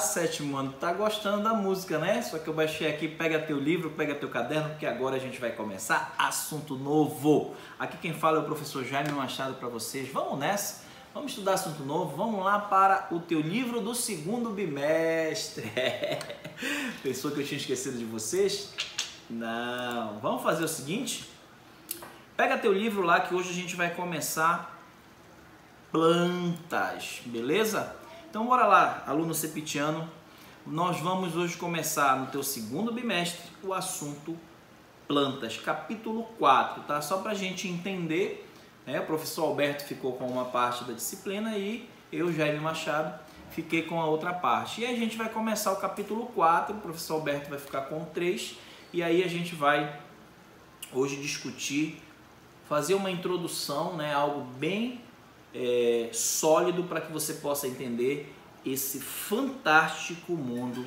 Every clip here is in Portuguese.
sétimo ano, tá gostando da música, né? Só que eu baixei aqui, pega teu livro, pega teu caderno, porque agora a gente vai começar assunto novo. Aqui quem fala é o professor Jaime Machado para vocês. Vamos nessa? Vamos estudar assunto novo? Vamos lá para o teu livro do segundo bimestre. Pensou que eu tinha esquecido de vocês? Não. Vamos fazer o seguinte? Pega teu livro lá que hoje a gente vai começar plantas, beleza? Então bora lá, aluno cepitiano, nós vamos hoje começar no teu segundo bimestre o assunto plantas, capítulo 4, tá? Só pra gente entender, né? O professor Alberto ficou com uma parte da disciplina e eu, Jaime Machado, fiquei com a outra parte. E a gente vai começar o capítulo 4, o professor Alberto vai ficar com o 3 e aí a gente vai hoje discutir, fazer uma introdução, né? Algo bem sólido para que você possa entender esse fantástico mundo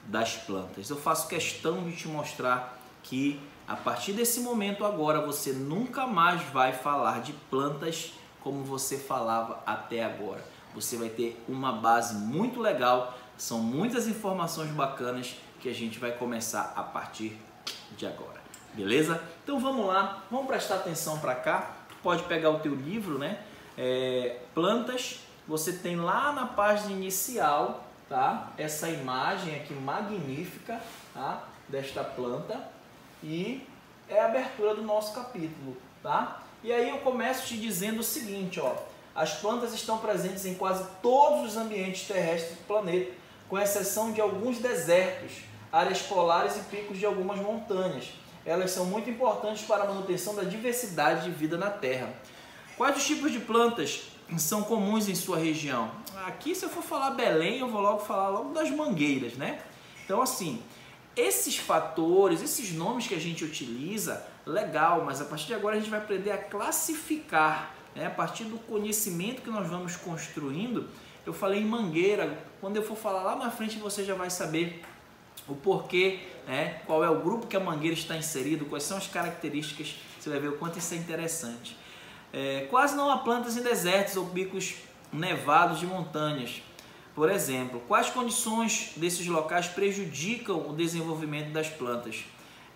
das plantas. Eu faço questão de te mostrar que a partir desse momento agora você nunca mais vai falar de plantas como você falava até agora. Você vai ter uma base muito legal, são muitas informações bacanas que a gente vai começar a partir de agora. Beleza? Então vamos lá, vamos prestar atenção para cá. Tu pode pegar o teu livro, né? Plantas, você tem lá na página inicial, tá? Essa imagem aqui magnífica, tá? Desta planta e é a abertura do nosso capítulo, tá? E aí eu começo te dizendo o seguinte, ó, as plantas estão presentes em quase todos os ambientes terrestres do planeta, com exceção de alguns desertos, áreas polares e picos de algumas montanhas. Elas são muito importantes para a manutenção da diversidade de vida na Terra. Quais os tipos de plantas são comuns em sua região? Aqui, se eu for falar Belém, eu vou falar logo das mangueiras, né? Então, assim, esses fatores, esses nomes que a gente utiliza, legal, mas a partir de agora a gente vai aprender a classificar, né? A partir do conhecimento que nós vamos construindo. Eu falei em mangueira, quando eu for falar lá na frente você já vai saber o porquê, né? Qual é o grupo que a mangueira está inserido, quais são as características, você vai ver o quanto isso é interessante. Quase não há plantas em desertos ou picos nevados de montanhas. Por exemplo, quais condições desses locais prejudicam o desenvolvimento das plantas?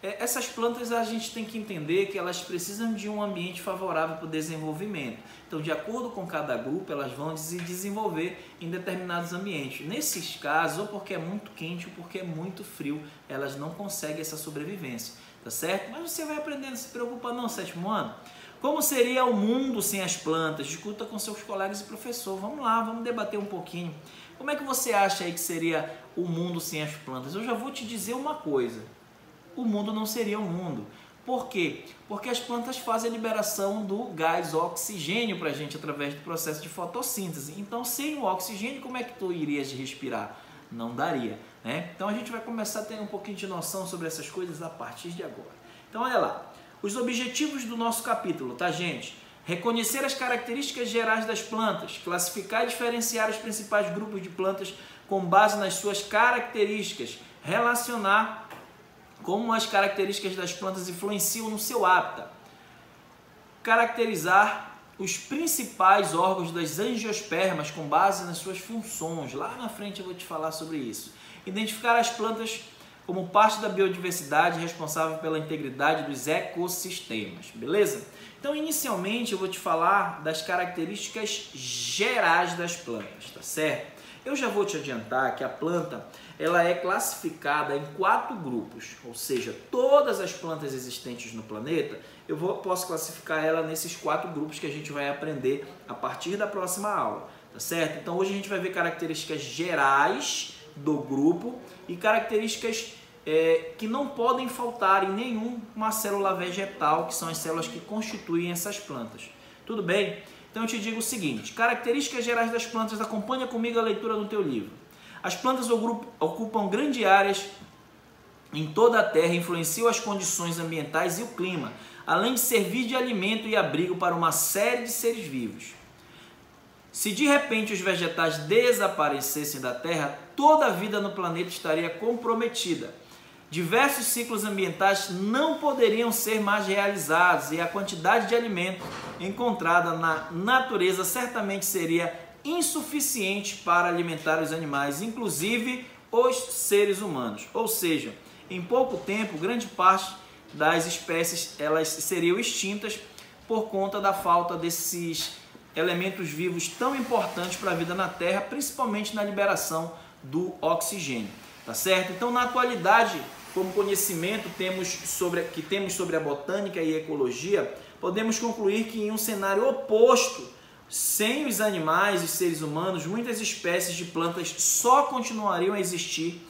Essas plantas a gente tem que entender que elas precisam de um ambiente favorável para o desenvolvimento. Então, de acordo com cada grupo, elas vão se desenvolver em determinados ambientes. Nesses casos, ou porque é muito quente ou porque é muito frio, elas não conseguem essa sobrevivência, tá certo? Mas você vai aprendendo, não se preocupa não, sétimo ano. Como seria o mundo sem as plantas? Discuta com seus colegas e professor. Vamos lá, vamos debater um pouquinho. Como é que você acha aí que seria o mundo sem as plantas? Eu já vou te dizer uma coisa. O mundo não seria um mundo. Por quê? Porque as plantas fazem a liberação do gás oxigênio para a gente através do processo de fotossíntese. Então, sem o oxigênio, como é que tu irias respirar? Não daria, né? Então, a gente vai começar a ter um pouquinho de noção sobre essas coisas a partir de agora. Então, olha lá. Os objetivos do nosso capítulo, tá, gente? Reconhecer as características gerais das plantas, classificar e diferenciar os principais grupos de plantas com base nas suas características, relacionar como as características das plantas influenciam no seu hábitat, caracterizar os principais órgãos das angiospermas com base nas suas funções. Lá na frente eu vou te falar sobre isso. Identificar as plantas como parte da biodiversidade responsável pela integridade dos ecossistemas, beleza? Então, inicialmente, eu vou te falar das características gerais das plantas, tá certo? Eu já vou te adiantar que a planta, ela é classificada em 4 grupos, ou seja, todas as plantas existentes no planeta, posso classificar ela nesses 4 grupos que a gente vai aprender a partir da próxima aula, tá certo? Então, hoje a gente vai ver características gerais do grupo e características que não podem faltar em nenhuma célula vegetal, que são as células que constituem essas plantas. Tudo bem? Então eu te digo o seguinte, características gerais das plantas, acompanha comigo a leitura do teu livro. As plantas ocupam grandes áreas em toda a Terra, influenciam as condições ambientais e o clima, além de servir de alimento e abrigo para uma série de seres vivos. Se de repente os vegetais desaparecessem da Terra, toda a vida no planeta estaria comprometida. Diversos ciclos ambientais não poderiam ser mais realizados e a quantidade de alimento encontrada na natureza certamente seria insuficiente para alimentar os animais, inclusive os seres humanos. Ou seja, em pouco tempo, grande parte das espécies elas seriam extintas por conta da falta desses elementos vivos tão importantes para a vida na Terra, principalmente na liberação do oxigênio, tá certo? Então, na atualidade, como conhecimento que temos sobre a botânica e a ecologia, podemos concluir que em um cenário oposto, sem os animais e seres humanos, muitas espécies de plantas só continuariam a existir,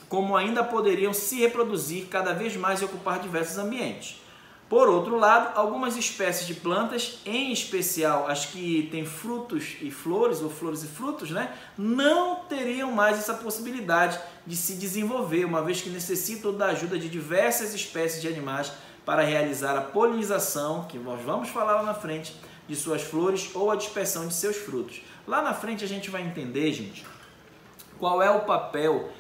como ainda poderiam se reproduzir cada vez mais e ocupar diversos ambientes. Por outro lado, algumas espécies de plantas, em especial as que têm frutos e flores, ou flores e frutos, né, não teriam mais essa possibilidade de se desenvolver, uma vez que necessitam da ajuda de diversas espécies de animais para realizar a polinização, que nós vamos falar lá na frente, de suas flores ou a dispersão de seus frutos. Lá na frente a gente vai entender, gente, qual é o papel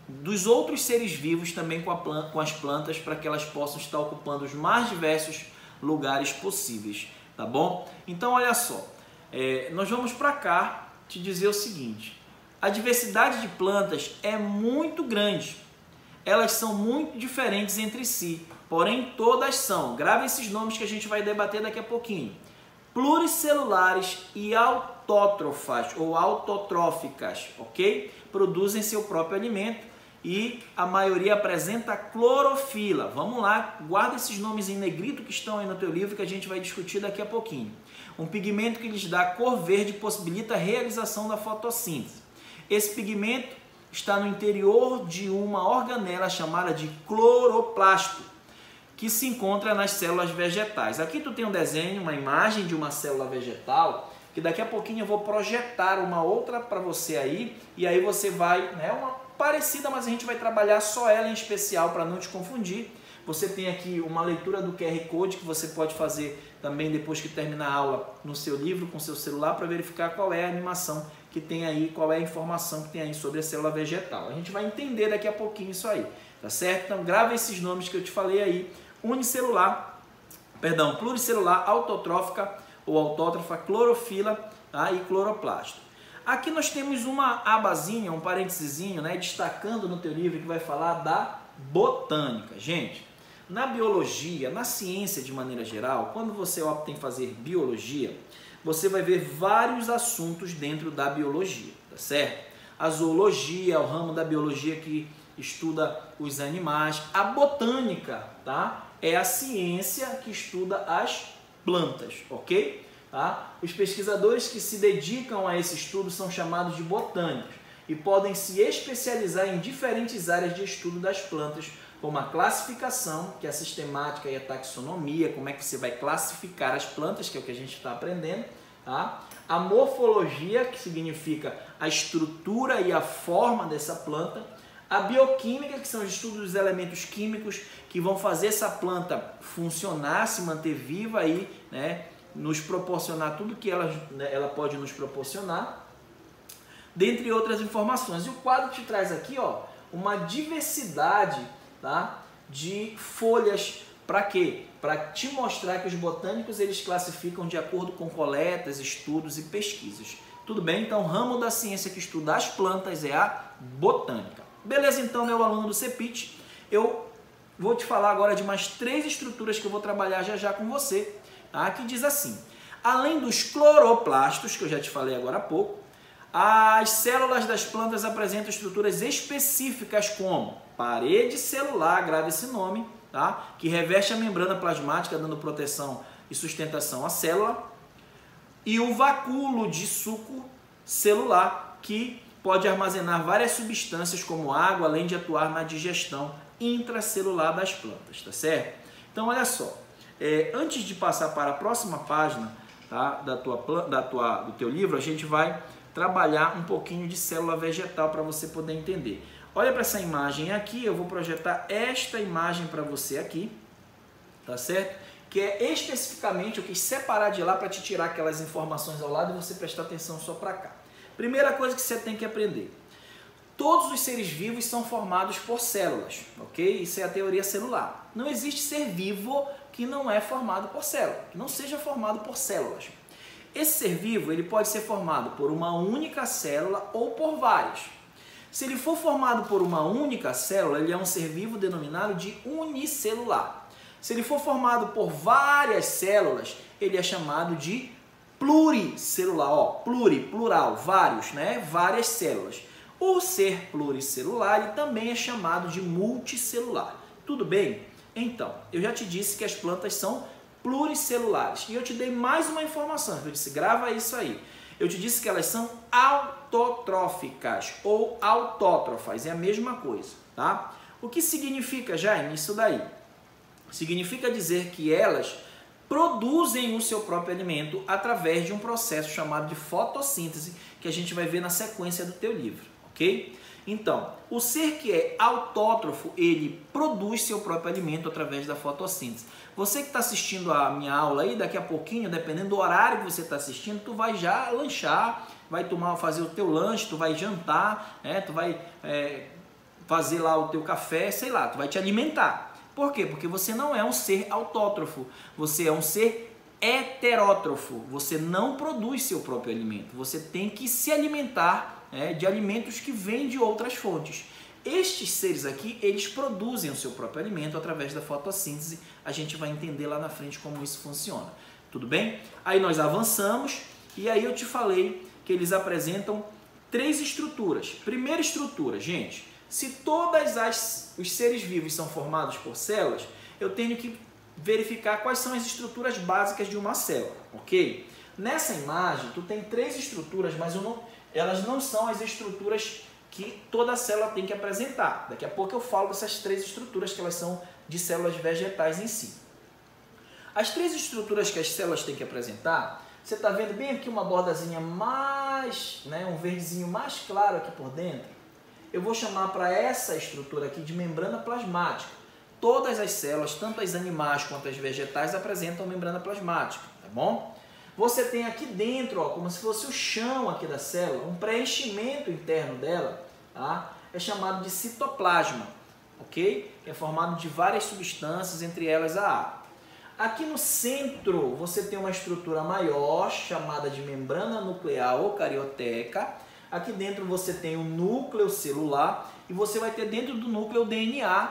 dos outros seres vivos também com as plantas, para que elas possam estar ocupando os mais diversos lugares possíveis, tá bom? Então, olha só, nós vamos para cá te dizer o seguinte: a diversidade de plantas é muito grande, elas são muito diferentes entre si, porém todas são, grave esses nomes que a gente vai debater daqui a pouquinho, pluricelulares e autótrofas ou autotróficas, ok? Produzem seu próprio alimento e a maioria apresenta clorofila. Vamos lá, guarda esses nomes em negrito que estão aí no teu livro, que a gente vai discutir daqui a pouquinho. Um pigmento que lhes dá cor verde possibilita a realização da fotossíntese. Esse pigmento está no interior de uma organela chamada de cloroplasto, que se encontra nas células vegetais. Aqui tu tem um desenho, uma imagem de uma célula vegetal, que daqui a pouquinho eu vou projetar uma outra para você aí, e aí você vai, uma parecida, mas a gente vai trabalhar só ela em especial para não te confundir. Você tem aqui uma leitura do QR Code que você pode fazer também depois que terminar a aula no seu livro, com seu celular, para verificar qual é a animação que tem aí, qual é a informação que tem aí sobre a célula vegetal. A gente vai entender daqui a pouquinho isso aí, tá certo? Então grava esses nomes que eu te falei aí: pluricelular, autotrófica ou autótrofa, clorofila, tá? E cloroplasto. Aqui nós temos uma abazinha, um parênteses, destacando no teu livro, que vai falar da botânica. Gente, na biologia, na ciência de maneira geral, quando você opta em fazer biologia, você vai ver vários assuntos dentro da biologia, tá certo? A zoologia é o ramo da biologia que estuda os animais. A botânica, tá? É a ciência que estuda as plantas, ok? Tá? Os pesquisadores que se dedicam a esse estudo são chamados de botânicos e podem se especializar em diferentes áreas de estudo das plantas, como a classificação, que é a sistemática e a taxonomia, como é que você vai classificar as plantas, que é o que a gente está aprendendo, tá? A morfologia, que significa a estrutura e a forma dessa planta, a bioquímica, que são os estudos dos elementos químicos que vão fazer essa planta funcionar, se manter viva aí, nos proporcionar tudo que ela pode nos proporcionar, dentre outras informações. E o quadro te traz aqui, uma diversidade, tá, de folhas. Para quê? Para te mostrar que os botânicos eles classificam de acordo com coletas, estudos e pesquisas. Tudo bem? Então, o ramo da ciência que estuda as plantas é a botânica. Beleza, então, meu aluno do CEPIT, eu vou te falar agora de mais 3 estruturas que eu vou trabalhar já com você, tá? Que diz assim: além dos cloroplastos, que eu já te falei agora há pouco, as células das plantas apresentam estruturas específicas como parede celular, grave esse nome, tá? Que reveste a membrana plasmática, dando proteção e sustentação à célula, e o vacúolo de suco celular, que pode armazenar várias substâncias como água, além de atuar na digestão intracelular das plantas, tá certo? Então, olha só, antes de passar para a próxima página, tá, do teu livro, a gente vai trabalhar um pouquinho de célula vegetal para você poder entender. Olha para essa imagem aqui, eu vou projetar esta imagem para você aqui, tá certo? Que é especificamente, eu quis separar de lá para te tirar aquelas informações ao lado e você prestar atenção só para cá. Primeira coisa que você tem que aprender: todos os seres vivos são formados por células, ok? Isso é a teoria celular. Não existe ser vivo que não é formado por célula, que não seja formado por células. Esse ser vivo ele pode ser formado por uma única célula ou por várias. Se ele for formado por uma única célula, ele é um ser vivo denominado de unicelular. Se ele for formado por várias células, ele é chamado de pluricelular. Ó, plural, vários, né? Várias células. O ser pluricelular ele também é chamado de multicelular. Tudo bem? Então, eu já te disse que as plantas são pluricelulares. E eu te dei mais uma informação. Eu disse, grava isso aí. Eu te disse que elas são autotróficas ou autótrofas. É a mesma coisa, tá? O que significa, Jaime, isso daí? Significa dizer que elas produzem o seu próprio alimento através de um processo chamado de fotossíntese, que a gente vai ver na sequência do teu livro, ok? Então, o ser que é autótrofo, ele produz seu próprio alimento através da fotossíntese. Você que está assistindo a minha aula aí, daqui a pouquinho, dependendo do horário que você está assistindo, tu vai já lanchar, vai fazer o teu lanche, tu vai jantar, né? Tu vai fazer lá o teu café, sei lá, tu vai te alimentar. Por quê? Porque você não é um ser autótrofo, você é um ser heterótrofo, você não produz seu próprio alimento, você tem que se alimentar de alimentos que vêm de outras fontes. Estes seres aqui, eles produzem o seu próprio alimento através da fotossíntese, a gente vai entender lá na frente como isso funciona, tudo bem? Aí nós avançamos e aí eu te falei que eles apresentam 3 estruturas. Primeira estrutura, gente, se todos os seres vivos são formados por células, eu tenho que verificar quais são as estruturas básicas de uma célula, ok? Nessa imagem, tu tem 3 estruturas, mas elas não são as estruturas que toda célula tem que apresentar. Daqui a pouco eu falo dessas 3 estruturas, que elas são de células vegetais em si. As 3 estruturas que as células têm que apresentar, você está vendo bem aqui uma bordazinha mais, um verdezinho mais claro aqui por dentro? Eu vou chamar para essa estrutura aqui de membrana plasmática. Todas as células, tanto as animais quanto as vegetais, apresentam membrana plasmática, tá bom? Você tem aqui dentro, ó, como se fosse o chão aqui da célula, um preenchimento interno dela, tá? É chamado de citoplasma, ok? Que é formado de várias substâncias, entre elas a água. Aqui no centro você tem uma estrutura maior, chamada de membrana nuclear ou carioteca. Aqui dentro você tem o núcleo celular e você vai ter dentro do núcleo o DNA,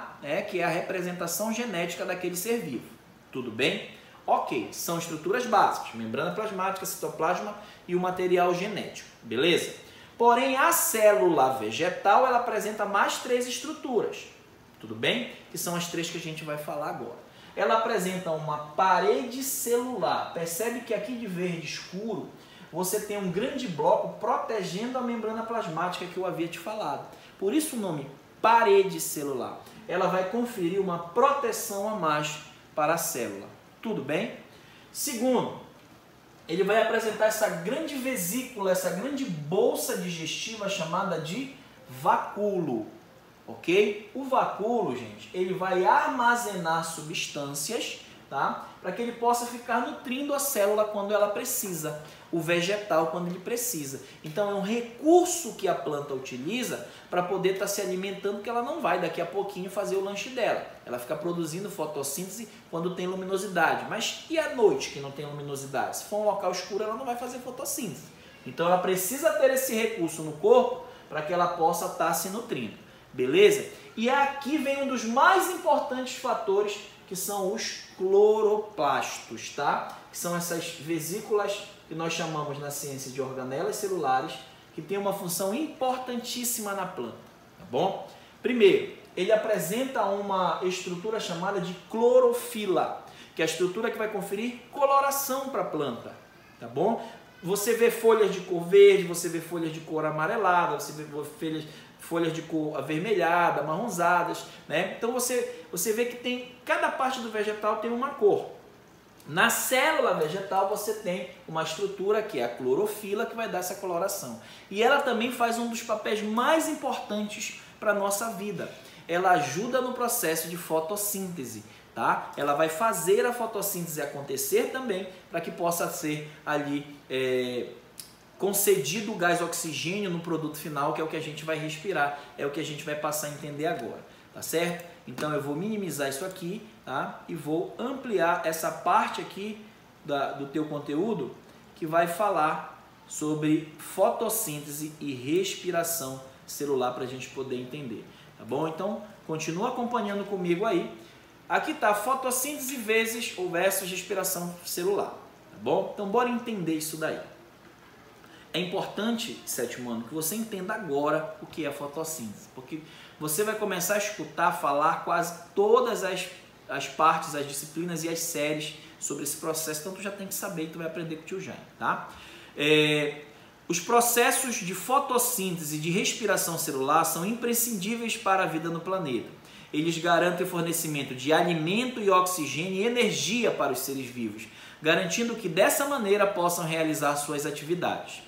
que é a representação genética daquele ser vivo. Tudo bem? Ok, são estruturas básicas, membrana plasmática, citoplasma e o material genético, beleza? Porém, a célula vegetal, ela apresenta mais 3 estruturas, tudo bem? Que são as 3 que a gente vai falar agora. Ela apresenta uma parede celular, percebe que aqui de verde escuro, você tem um grande bloco protegendo a membrana plasmática que eu havia te falado. Por isso o nome parede celular. Ela vai conferir uma proteção a mais para a célula. Tudo bem? Segundo, ele vai apresentar essa grande vesícula, essa grande bolsa digestiva chamada de vacúolo. Ok? O vacúolo, gente, ele vai armazenar substâncias, tá? Para que ele possa ficar nutrindo a célula quando ela precisa, o vegetal quando ele precisa. Então é um recurso que a planta utiliza para poder estar se alimentando, que ela não vai daqui a pouquinho fazer o lanche dela. Ela fica produzindo fotossíntese quando tem luminosidade. Mas e à noite que não tem luminosidade? Se for um local escuro, ela não vai fazer fotossíntese. Então ela precisa ter esse recurso no corpo para que ela possa estar se nutrindo. Beleza? E aqui vem um dos mais importantes fatores, que são os cloroplastos, tá? Que são essas vesículas que nós chamamos na ciência de organelas celulares, que tem uma função importantíssima na planta, tá bom? Primeiro, ele apresenta uma estrutura chamada de clorofila, que é a estrutura que vai conferir coloração para a planta, tá bom? Você vê folhas de cor verde, você vê folhas de cor amarelada, você vê folhas de cor avermelhada, amarronzadas, né? Então você vê que cada parte do vegetal tem uma cor. Na célula vegetal você tem uma estrutura que é a clorofila, que vai dar essa coloração. E ela também faz um dos papéis mais importantes para a nossa vida. Ela ajuda no processo de fotossíntese, tá? Ela vai fazer a fotossíntese acontecer também, para que possa ser ali concedido o gás oxigênio no produto final, que é o que a gente vai respirar, é o que a gente vai passar a entender agora, tá certo? Então eu vou minimizar isso aqui, tá? E vou ampliar essa parte aqui do teu conteúdo, que vai falar sobre fotossíntese e respiração celular para a gente poder entender, tá bom? Então, continua acompanhando comigo aí. Aqui está fotossíntese versus respiração celular, tá bom? Então, bora entender isso daí. É importante, sétimo ano, que você entenda agora o que é fotossíntese, porque você vai começar a escutar falar quase todas as partes, as disciplinas e as séries sobre esse processo, então tu já tem que saber e tu vai aprender com o tio Jaime, tá? Os processos de fotossíntese e de respiração celular são imprescindíveis para a vida no planeta. Eles garantem o fornecimento de alimento e oxigênio e energia para os seres vivos, garantindo que dessa maneira possam realizar suas atividades.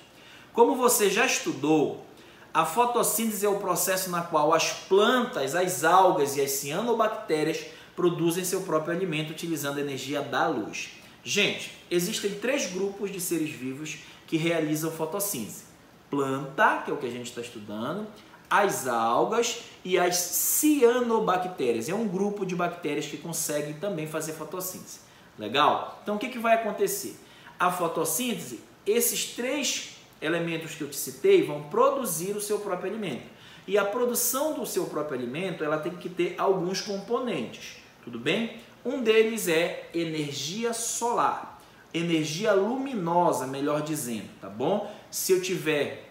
Como você já estudou, a fotossíntese é o processo na qual as plantas, as algas e as cianobactérias produzem seu próprio alimento utilizando a energia da luz. Gente, existem 3 grupos de seres vivos que realizam fotossíntese. Planta, que é o que a gente está estudando, as algas e as cianobactérias. É um grupo de bactérias que conseguem também fazer fotossíntese. Legal? Então, o que vai acontecer? A fotossíntese, esses 3 elementos que eu te citei vão produzir o seu próprio alimento. E a produção do seu próprio alimento, ela tem que ter alguns componentes, tudo bem? Um deles é energia solar, energia luminosa, melhor dizendo, tá bom? Se eu tiver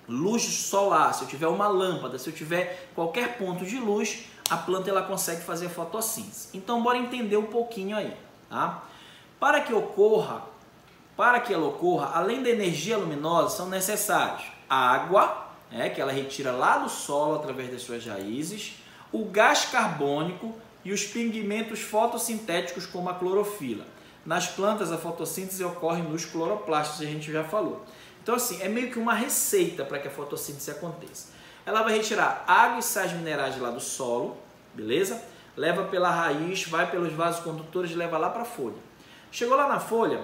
luz solar, se eu tiver uma lâmpada, se eu tiver qualquer ponto de luz, a planta ela consegue fazer fotossíntese. Então, bora entender um pouquinho aí, tá? Para que ela ocorra, além da energia luminosa, são necessários a água, que ela retira lá do solo através das suas raízes, o gás carbônico e os pigmentos fotossintéticos como a clorofila. Nas plantas, a fotossíntese ocorre nos cloroplastos, a gente já falou. Então, assim, é meio que uma receita para que a fotossíntese aconteça. Ela vai retirar água e sais minerais lá do solo, beleza? Leva pela raiz, vai pelos vasos condutores e leva lá para a folha. Chegou lá na folha,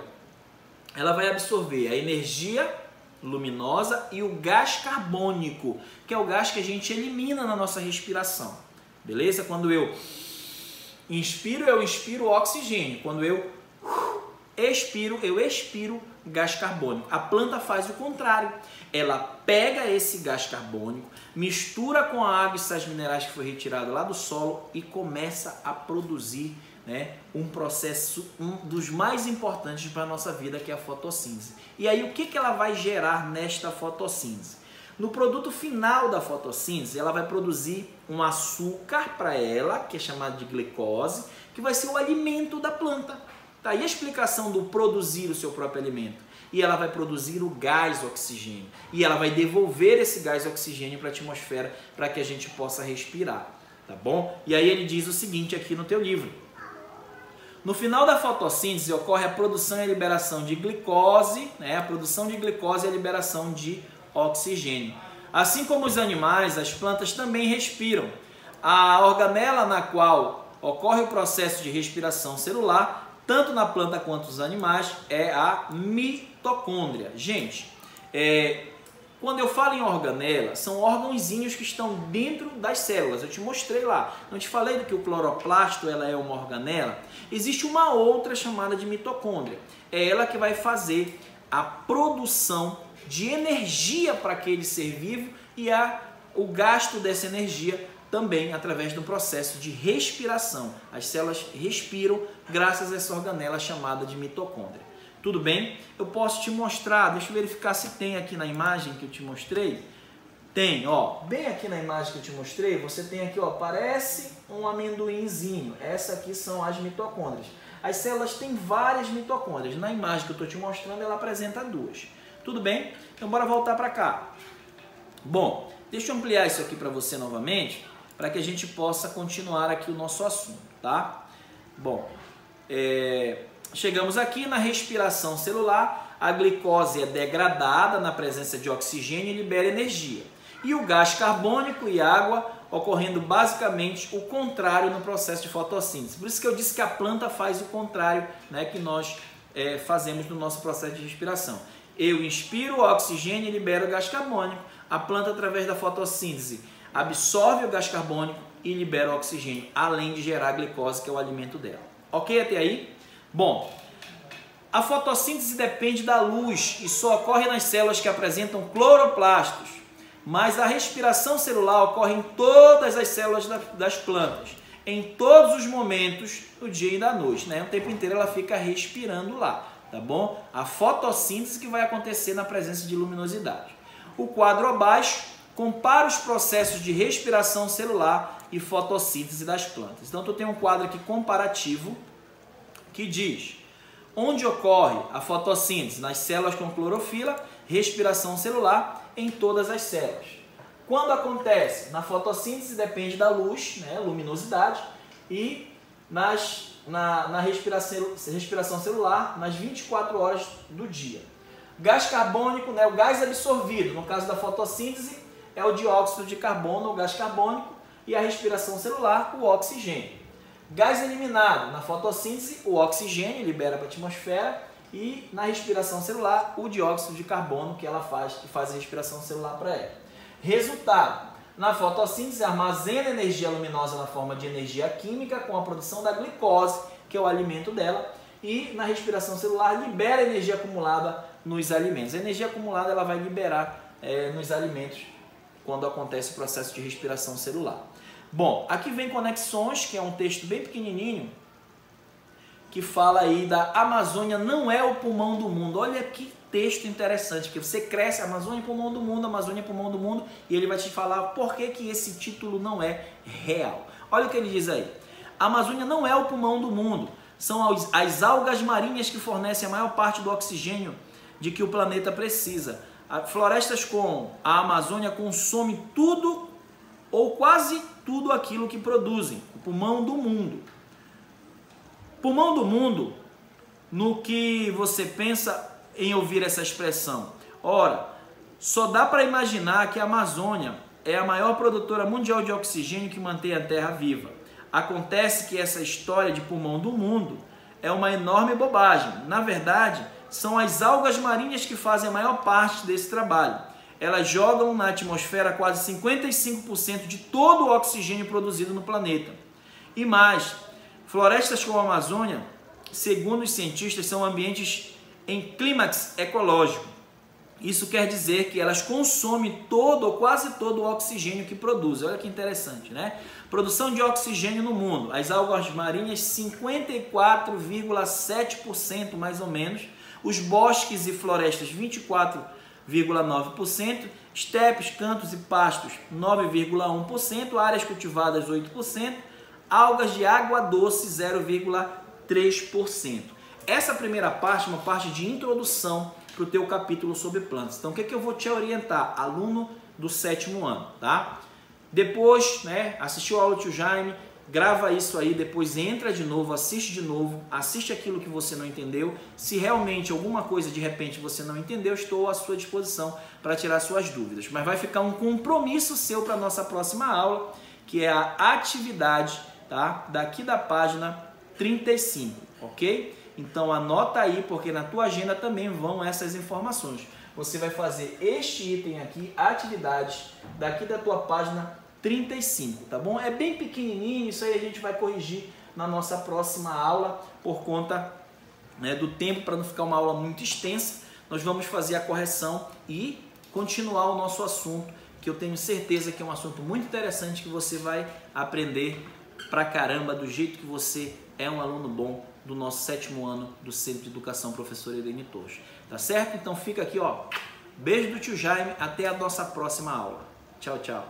ela vai absorver a energia luminosa e o gás carbônico, que é o gás que a gente elimina na nossa respiração, beleza? Quando eu inspiro, eu inspiro oxigênio. Quando eu expiro gás carbônico. A planta faz o contrário. Ela pega esse gás carbônico, mistura com a água e sais minerais que foi retirado lá do solo e começa a produzir, um processo, um dos mais importantes para a nossa vida, que é a fotossíntese. E aí, o que ela vai gerar nesta fotossíntese? No produto final da fotossíntese, ela vai produzir um açúcar para ela, que é chamado de glicose, que vai ser o alimento da planta. Tá aí a explicação do produzir o seu próprio alimento. E ela vai produzir o gás oxigênio. E ela vai devolver esse gás oxigênio para a atmosfera para que a gente possa respirar. Tá bom? E aí ele diz o seguinte aqui no teu livro. No final da fotossíntese ocorre a produção e a liberação de glicose, a produção de glicose e a liberação de oxigênio. Assim como os animais, as plantas também respiram. A organela na qual ocorre o processo de respiração celular, tanto na planta quanto nos animais, é a mitocôndria. Gente, quando eu falo em organela, são órgãozinhos que estão dentro das células. Eu te mostrei lá. Não te falei que o cloroplasto ela é uma organela? Existe uma outra chamada de mitocôndria. É ela que vai fazer a produção de energia para aquele ser vivo e o gasto dessa energia também através do processo de respiração. As células respiram graças a essa organela chamada de mitocôndria. Tudo bem? Eu posso te mostrar, deixa eu verificar se tem aqui na imagem que eu te mostrei. Tem, ó, bem aqui na imagem que eu te mostrei, você tem aqui, ó, parece um amendoinzinho. Essa aqui são as mitocôndrias. As células têm várias mitocôndrias. Na imagem que eu estou te mostrando, ela apresenta 2. Tudo bem? Então, bora voltar para cá. Bom, deixa eu ampliar isso aqui para você novamente, para que a gente possa continuar aqui o nosso assunto, tá? Bom, chegamos aqui na respiração celular. A glicose é degradada na presença de oxigênio e libera energia. E o gás carbônico e água ocorrendo basicamente o contrário no processo de fotossíntese. Por isso que eu disse que a planta faz o contrário, que nós fazemos no nosso processo de respiração. Eu inspiro o oxigênio e libero o gás carbônico. A planta, através da fotossíntese, absorve o gás carbônico e libera o oxigênio, além de gerar a glicose, que é o alimento dela. Ok até aí? Bom, A fotossíntese depende da luz e só ocorre nas células que apresentam cloroplastos, mas a respiração celular ocorre em todas as células das plantas, em todos os momentos do dia e da noite, né? O tempo inteiro ela fica respirando lá, tá bom? A fotossíntese que vai acontecer na presença de luminosidade. O quadro abaixo compara os processos de respiração celular e fotossíntese das plantas. Então, tu tem um quadro aqui comparativo que diz onde ocorre a fotossíntese nas células com clorofila, respiração celular em todas as células. Quando acontece na fotossíntese depende da luz, né, luminosidade, e na respiração celular nas 24 horas do dia. Gás carbônico, né, o gás absorvido, no caso da fotossíntese, é o dióxido de carbono, o gás carbônico, e a respiração celular, o oxigênio. Gás eliminado, na fotossíntese, o oxigênio libera para a atmosfera, e na respiração celular, o dióxido de carbono que faz a respiração celular para ela. Resultado, na fotossíntese armazena energia luminosa na forma de energia química com a produção da glicose, que é o alimento dela, e na respiração celular libera energia acumulada nos alimentos. A energia acumulada ela vai liberar nos alimentos quando acontece o processo de respiração celular. Bom, aqui vem conexões, que é um texto bem pequenininho, que fala aí da Amazônia não é o pulmão do mundo. Olha que texto interessante, porque você cresce, Amazônia é pulmão do mundo, Amazônia é pulmão do mundo, e ele vai te falar por que esse título não é real. Olha o que ele diz aí. A Amazônia não é o pulmão do mundo, são as algas marinhas que fornecem a maior parte do oxigênio de que o planeta precisa. Florestas como a Amazônia consomem tudo ou quase tudo aquilo que produzem, o pulmão do mundo. Pulmão do mundo, no que você pensa em ouvir essa expressão? Ora, só dá para imaginar que a Amazônia é a maior produtora mundial de oxigênio que mantém a Terra viva. Acontece que essa história de pulmão do mundo é uma enorme bobagem. Na verdade, são as algas marinhas que fazem a maior parte desse trabalho. Elas jogam na atmosfera quase 55% de todo o oxigênio produzido no planeta. E mais, florestas como a Amazônia, segundo os cientistas, são ambientes em clímax ecológico. Isso quer dizer que elas consomem todo ou quase todo o oxigênio que produzem. Olha que interessante, né? Produção de oxigênio no mundo. As algas marinhas, 54,7% mais ou menos. Os bosques e florestas, 24,9%. Estepes, cantos e pastos, 9,1%. Áreas cultivadas, 8%. Algas de água doce, 0,3%. Essa primeira parte é uma parte de introdução para o teu capítulo sobre plantas. Então, o que eu vou te orientar? Aluno do 7º ano, tá? Depois, né, assistiu a aula do tio Jaime, grava isso aí, depois entra de novo, assiste aquilo que você não entendeu. Se realmente alguma coisa, de repente, você não entendeu, estou à sua disposição para tirar suas dúvidas. Mas vai ficar um compromisso seu para a nossa próxima aula, que é a atividade, tá? Daqui da página 35, ok? Então anota aí, porque na tua agenda também vão essas informações. Você vai fazer este item aqui, atividades, daqui da tua página 35, tá bom? É bem pequenininho, isso aí a gente vai corrigir na nossa próxima aula, por conta, né, do tempo, para não ficar uma aula muito extensa. Nós vamos fazer a correção e continuar o nosso assunto, que eu tenho certeza que é um assunto muito interessante, que você vai aprender pra caramba, do jeito que você é um aluno bom do nosso 7º ano do Centro de Educação Professor Irene Torres. Tá certo? Então fica aqui, ó. Beijo do tio Jaime, até a nossa próxima aula. Tchau, tchau.